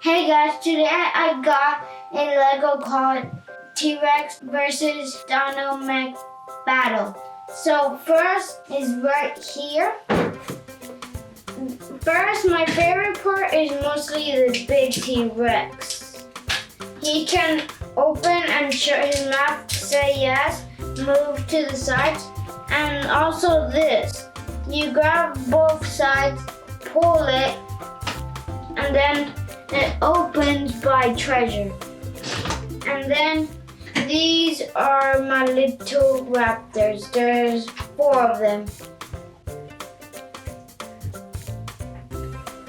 Hey guys, today I got a Lego called T.Rex versus Dino Mech Battle. So first is right here. First, my favorite part is mostly this big T.Rex. He can open and shut his mouth, say yes, move to the sides, and also this. You grab both sides, pull it, and then it opens by treasure. And then these are my little raptors. There's 4 of them.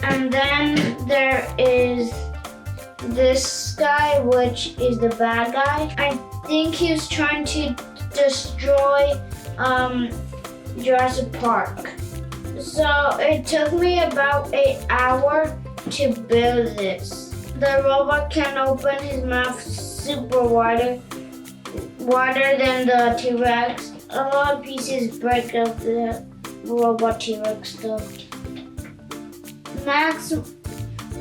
And then there is this guy, which is the bad guy. I think he's trying to destroy Jurassic Park. So it took me about an hour to build this. The robot can open his mouth super wider than the T-Rex. A lot of pieces break up the robot T-Rex though. Next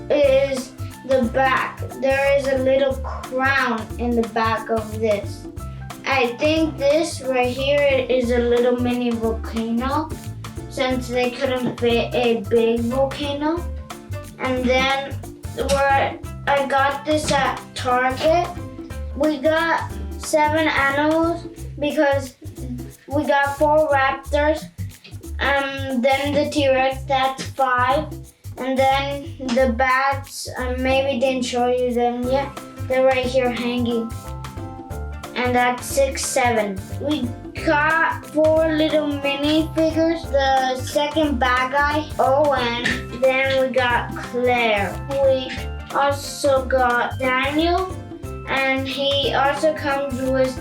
is the back. There is a little crown in the back of this. I think this right here is a little mini volcano since they couldn't fit a big volcano. And then where I got this at Target, we got 7 animals because we got 4 raptors, and then the T-Rex, that's 5, and then the bats, I maybe didn't show you them yet, they're right here hanging, and that's 6, 7. We got 4 little mini figures, the second bad guy, Owen, then we got Claire. We also got Daniel, and he also comes with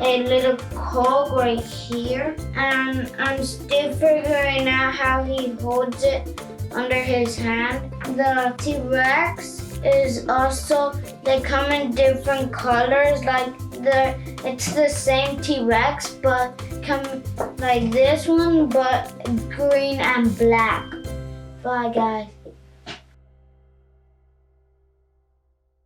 a little cog right here, and I'm still figuring out how he holds it under his hand. The T-Rex is also, they come in different colors, like it's the same T-Rex, but come like this one, but green and black. Bye guys.